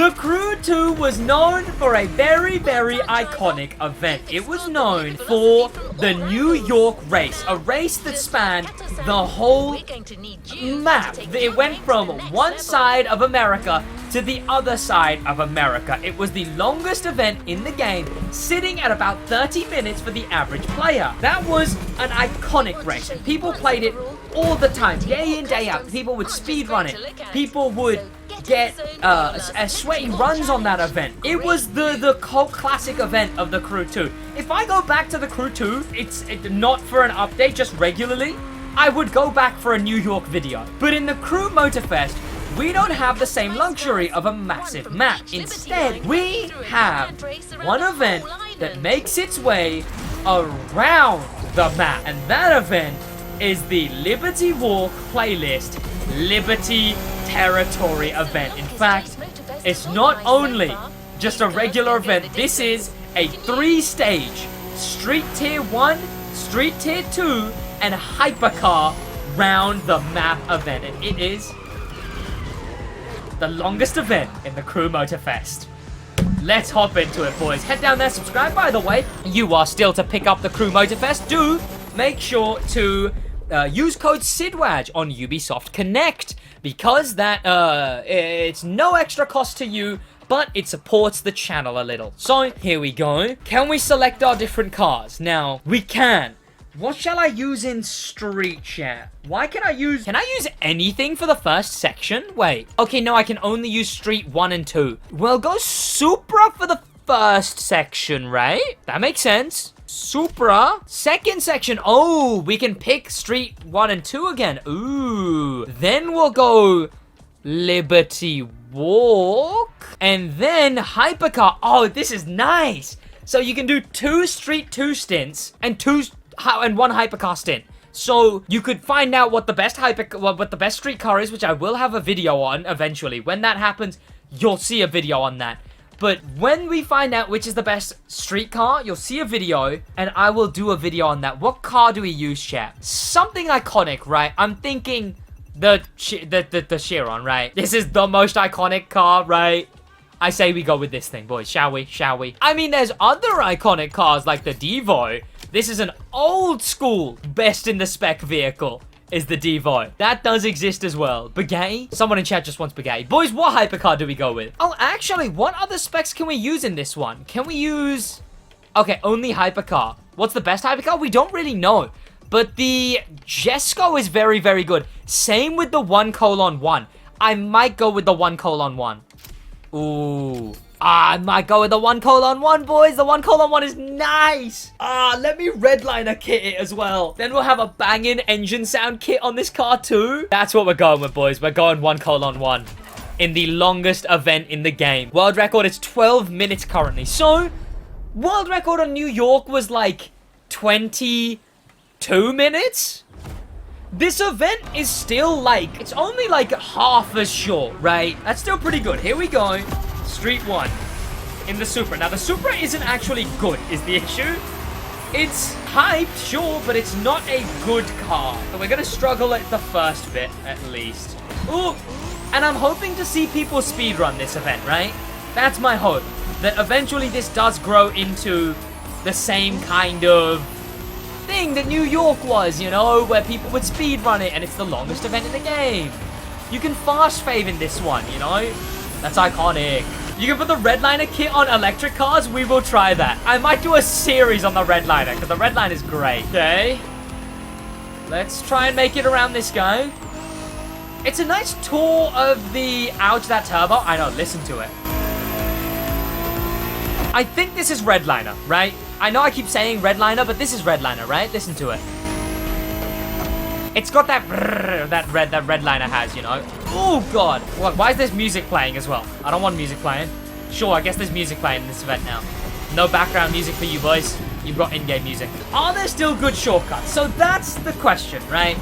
The Crew 2 was known for a very, very iconic event. It was known for the New York race, a race that spanned the whole map. It went from one side of America to the other side of America. It was the longest event in the game, sitting at about 30 minutes for the average player. That was an iconic race, and people played it all the time, day in, day out. People would speedrun it. People would get sweaty runs on that event. It was the cult classic event of the Crew 2. If I go back to the Crew 2, it's not for an update, just regularly, I would go back for a New York video. But in the Crew Motorfest, we don't have the same luxury of a massive map. Instead, we have one event that makes its way around the map. And that event is the Liberty Walk playlist Liberty Territory event. In fact, it's not only just a regular event. This is a 3-stage Street Tier 1, Street Tier 2, and Hypercar round the map event. And it is the longest event in the Crew Motorfest. Let's hop into it, boys. Head down there, subscribe. By the way, you are still to pick up the Crew Motorfest. Do make sure to use code SidWaj on Ubisoft Connect, because that it's no extra cost to you, but it supports the channel a little. So here we go. Can we select our different cars? Now we can. What shall I use in Street Chat? Can I use anything for the first section? Wait. Okay, no, I can only use Street 1 and 2. Well, go Supra for the first section, right? That makes sense. Supra. Second section. Oh, we can pick Street 1 and 2 again. Ooh. Then we'll go Liberty Walk. And then Hypercar. Oh, this is nice. So you can do 2 Street 2 stints and one Hypercar stint. So you could find out what the best street car is, which I will have a video on eventually. When that happens, you'll see a video on that. But when we find out which is the best street car, you'll see a video, and I will do a video on that. What car do we use, chat? Something iconic, right? I'm thinking the Chiron, right? This is the most iconic car, right? I say we go with this thing, boys. Shall we? Shall we? I mean, there's other iconic cars like the Devo. This is an old school best in the spec vehicle is the Devo. That does exist as well. Bugatti? Someone in chat just wants Bugatti. Boys, what hypercar do we go with? Oh, actually, what other specs can we use in this one? Can we use... Okay, only hypercar. What's the best hypercar? We don't really know. But the Jesco is very, very good. Same with the 1:1. I might go with the 1:1. Ooh. I might go with the 1:1, boys. The 1:1 is nice. Let me redliner kit it as well. Then we'll have a banging engine sound kit on this car too. That's what we're going with, boys. We're going 1:1 in the longest event in the game. World record is 12 minutes currently. So, world record on New York was like 22 minutes? This event is still like, it's only like half as short, right? That's still pretty good. Here we go. Street 1 in the Supra. Now, the Supra isn't actually good, is the issue. It's hyped, sure, but it's not a good car. So we're going to struggle at the first bit, at least. Ooh, and I'm hoping to see people speedrun this event, right? That's my hope. That eventually this does grow into the same kind of thing that New York was, you know, where people would speedrun it, and it's the longest event in the game. You can fast fave in this one, you know? That's iconic. You can put the redliner kit on electric cars. We will try that. I might do a series on the redliner because the redline is great. Okay. Let's try and make it around this guy. It's a nice tour of the Ouch That Turbo. I know, listen to it. I think this is redliner, right? I know I keep saying redliner, but this is redliner, right? Listen to it. It's got that redliner has, you know. Oh god. Why is there music playing as well? I don't want music playing. Sure, I guess there's music playing in this event now. No background music for you boys. You've got in-game music. Are there still good shortcuts? So that's the question, right?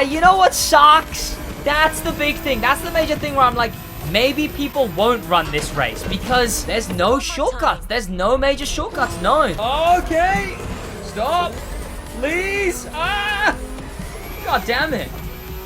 You know what sucks? That's the big thing. That's the major thing where I'm like, maybe people won't run this race because there's no shortcuts. There's no major shortcuts, no. Okay. Stop. Please. God damn it.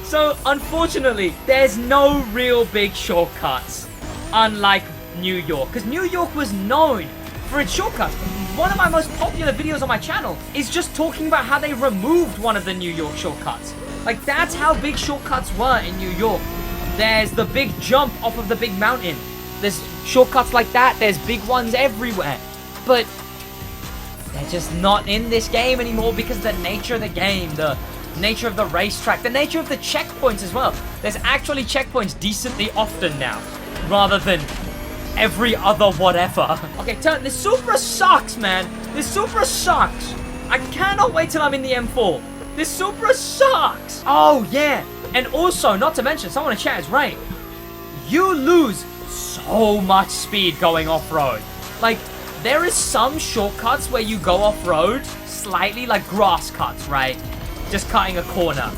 So, unfortunately, there's no real big shortcuts unlike New York. Because New York was known for its shortcuts. One of my most popular videos on my channel is just talking about how they removed one of the New York shortcuts. Like, that's how big shortcuts were in New York. There's the big jump off of the big mountain. There's shortcuts like that. There's big ones everywhere. But they're just not in this game anymore because of the nature of the game, the nature of the racetrack, the nature of the checkpoints as well. There's actually checkpoints decently often now, rather than every other whatever. Okay, turn. This Supra sucks, man. This Supra sucks. I cannot wait till I'm in the M4. This Supra sucks. Oh, yeah. And also, not to mention, someone in chat is right. You lose so much speed going off-road. Like, there is some shortcuts where you go off-road slightly, like grass cuts, right? Just cutting a corner.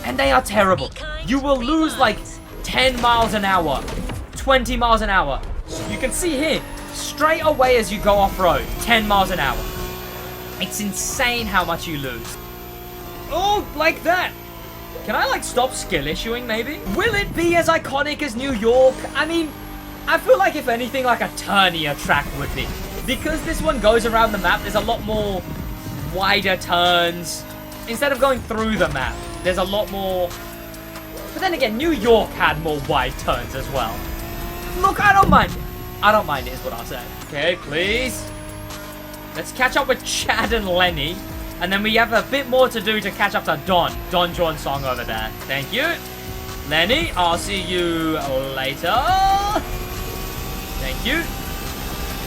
And they are terrible. You will lose like 10 miles an hour, 20 miles an hour. So you can see here, straight away as you go off-road, 10 miles an hour. It's insane how much you lose. Oh, like that. Can I, like, stop skill issuing, maybe? Will it be as iconic as New York? I mean, I feel like, if anything, like a turnier track would be. Because this one goes around the map, there's a lot more wider turns. Instead of going through the map, there's a lot more... But then again, New York had more wide turns as well. Look, I don't mind it. I don't mind it, is what I'll say. Okay, please. Let's catch up with Chad and Lenny. And then we have a bit more to do to catch up to Don. Don Juan Song over there. Thank you. Lenny, I'll see you later. Thank you.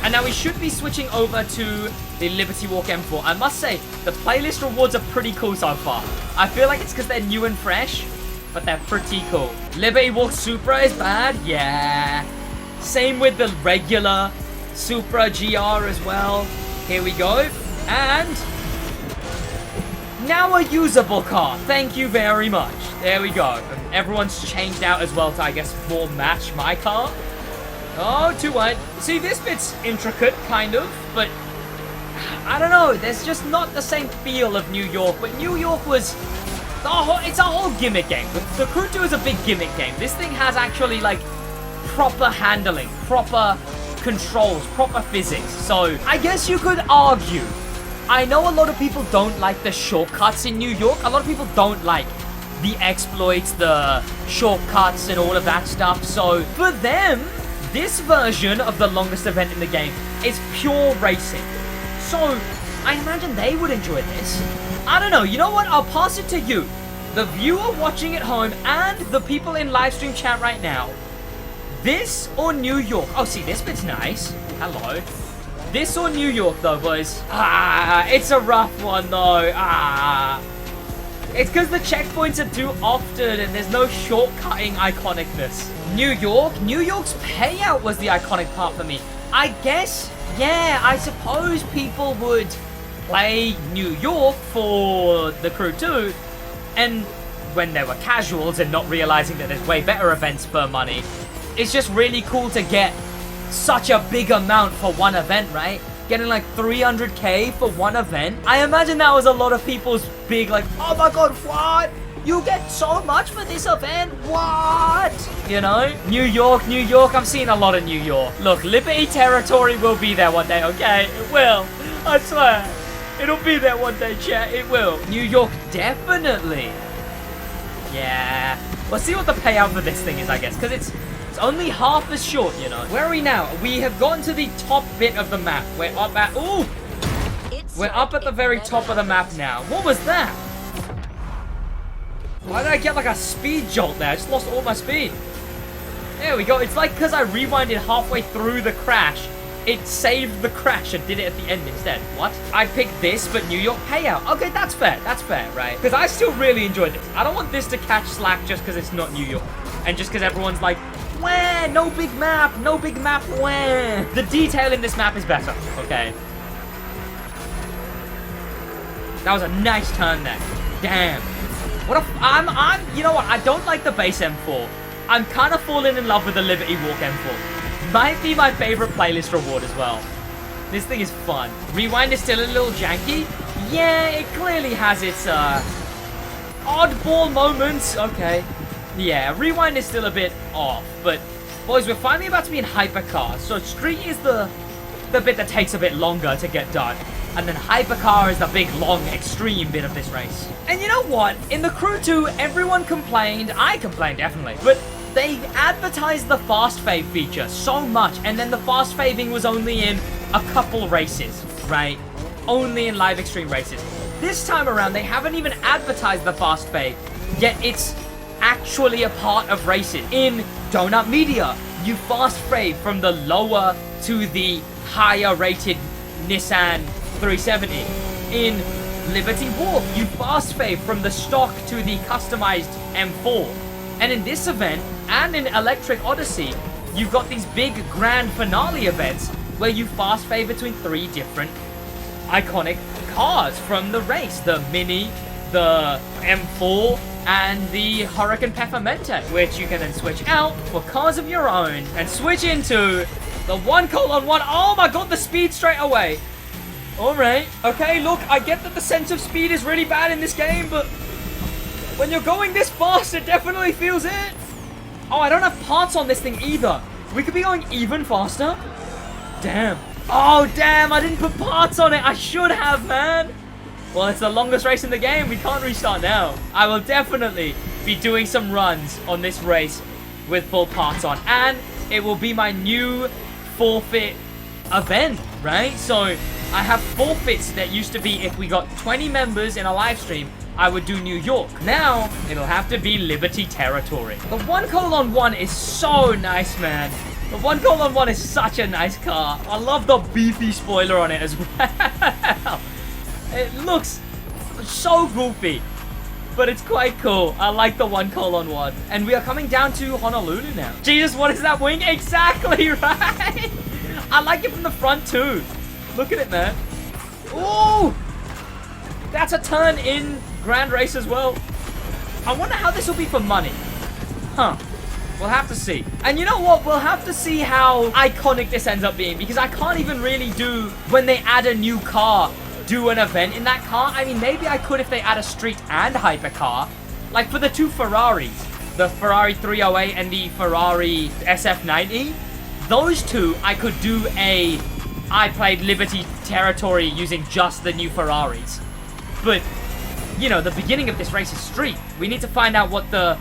And now we should be switching over to the Liberty Walk M4. I must say, the playlist rewards are pretty cool so far. I feel like it's because they're new and fresh, but they're pretty cool. Liberty Walk Supra is bad? Yeah. Same with the regular Supra GR as well. Here we go. And... now a usable car. Thank you very much. There we go. Everyone's changed out as well to, I guess, more match my car. Oh, too wide. See, this bit's intricate, kind of, but I don't know. There's just not the same feel of New York. But New York was it's a whole gimmick game. The Crew 2 is a big gimmick game. This thing has actually, like, proper handling, proper controls, proper physics. So I guess you could argue. I know a lot of people don't like the shortcuts in New York. A lot of people don't like the exploits, the shortcuts, and all of that stuff. So for them, this version of the longest event in the game is pure racing. So I imagine they would enjoy this. I don't know. You know what? I'll pass it to you, the viewer watching at home, and the people in live stream chat right now. This or New York? Oh, see, this bit's nice. Hello. This or New York, though, boys? It's a rough one, though. It's because the checkpoints are too often and there's no shortcutting iconicness. New York's payout was the iconic part for me. I guess, yeah, I suppose people would play New York for the Crew 2, and when they were casuals and not realizing that there's way better events per money, it's just really cool to get such a big amount for one event, right? Getting like 300k for one event. I imagine that was a lot of people's big, like, oh my god, what? You get so much for this event? What? You know? New York, I'm seeing a lot of New York. Look, Liberty Territory will be there one day, okay? It will. I swear. It'll be there one day, chat. It will. New York, definitely. Yeah. We'll see what the payout for this thing is, I guess, because it's only half as short, you know. Where are we now? We have gotten to the top bit of the map. We're up at... ooh! We're up at the very top of the map now. What was that? Why did I get like a speed jolt there? I just lost all my speed. There we go. It's like because I rewinded halfway through the crash, it saved the crash and did it at the end instead. What? I picked this, but New York payout. Okay, that's fair. That's fair, right? Because I still really enjoyed this. I don't want this to catch slack just because it's not New York. And just because everyone's like, wah, no big map, wah. The detail in this map is better, okay? That was a nice turn there. Damn. What if you know what? I don't like the base M4. I'm kind of falling in love with the Liberty Walk M4. Might be my favorite playlist reward as well. This thing is fun. Rewind is still a little janky. Yeah, it clearly has its oddball moments. Okay. Yeah, rewind is still a bit off, but Boys, we're finally about to be in hypercar. So street is the bit that takes a bit longer to get done. And then hypercar is the big, long, extreme bit of this race. And you know what? In the Crew 2, everyone complained. I complained, definitely. But they advertised the fast fave feature so much. And then the fast faving was only in a couple races, right? Only in live extreme races. This time around, they haven't even advertised the fast fave. Yet it's actually a part of races. In Donut Media, you fast fave from the lower to the higher rated Nissan 370. In Liberty Walk, you fast fave from the stock to the customized M4. And in this event, and in Electric Odyssey, you've got these big grand finale events where you fast fave between 3 different iconic cars from the race. The Mini, the M4, and the Hurricane Peppermente, which you can then switch out for cars of your own and switch into the 1:1. Oh my god, the speed straight away. Alright, okay, look, I get that the sense of speed is really bad in this game, but when you're going this fast, it definitely feels it. Oh, I don't have parts on this thing either. We could be going even faster. Damn. Oh, damn, I didn't put parts on it. I should have, man. Well, it's the longest race in the game. We can't restart now. I will definitely be doing some runs on this race with full parts on. And it will be my new forfeit event, right? So I have forfeits that used to be if we got 20 members in a live stream, I would do New York. Now, it'll have to be Liberty Territory. The 1:1 is so nice, man. The 1:1 is such a nice car. I love the beefy spoiler on it as well. It looks so goofy, but it's quite cool. I like the 1:1. And we are coming down to Honolulu now. Jesus, what is that wing? Exactly right. I like it from the front too. Look at it, man. Ooh, that's a turn in Grand Race as well. I wonder how this will be for money. Huh. We'll have to see. And you know what? We'll have to see how iconic this ends up being, because I can't even really do, when they add a new car, do an event in that car. I mean, maybe I could if they add a street and hypercar. Like for the 2 Ferraris, the Ferrari 308 and the Ferrari SF90. Those 2, I could do I played Liberty Territory using just the new Ferraris. But, you know, the beginning of this race is street. We need to find out what the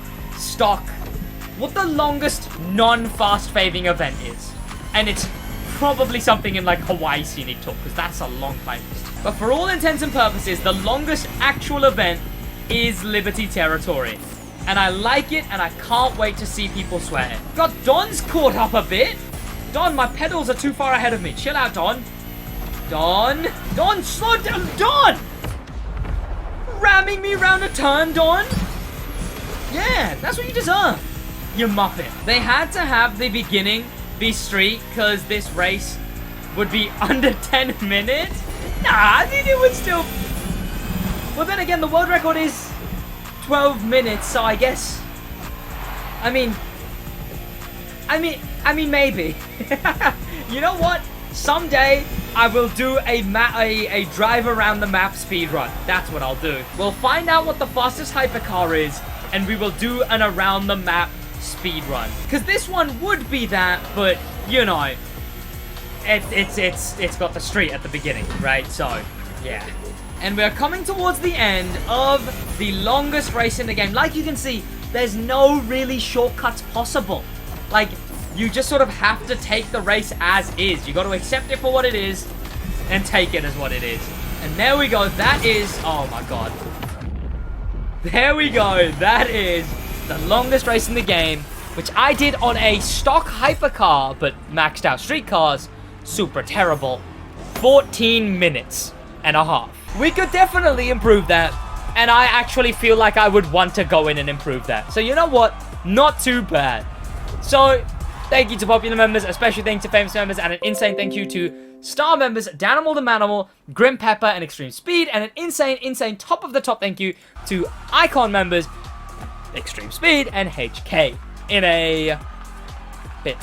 longest non-fast faving event is. And it's probably something in like Hawaii Scenic Tour, because that's a long playlist. But for all intents and purposes, the longest actual event is Liberty Territory. And I like it, and I can't wait to see people swear it. God, Don's caught up a bit. Don, my pedals are too far ahead of me. Chill out, Don. Don, slow down. Don! Ramming me around a turn, Don. Yeah, that's what you deserve, you muppet. They had to have the beginning be street, because this race would be under 10 minutes. Nah, I think it would still... Well, then again, the world record is 12 minutes, so I guess... I mean, maybe. You know what? Someday, I will do a drive around the map speed run. That's what I'll do. We'll find out what the fastest hypercar is, and we will do an around the map speed run. Because this one would be that, but, you know, it's got the street at the beginning, right? So, yeah. And we're coming towards the end of the longest race in the game. Like you can see, there's no really shortcuts possible. Like, you just sort of have to take the race as is. You got to accept it for what it is and take it as what it is. And there we go. That is... Oh, my God. There we go. That is the longest race in the game, which I did on a stock hypercar, but maxed out street cars. Super terrible. 14 minutes and a half. We could definitely improve that, and I actually feel like I would want to go in and improve that. So you know what? Not too bad. So... thank you to popular members, a special thank you to famous members, and an insane thank you to star members, Danimal the Manimal, Grim Pepper, and Extreme Speed, and an insane top of the top thank you to Icon members, Extreme Speed, and HK. In a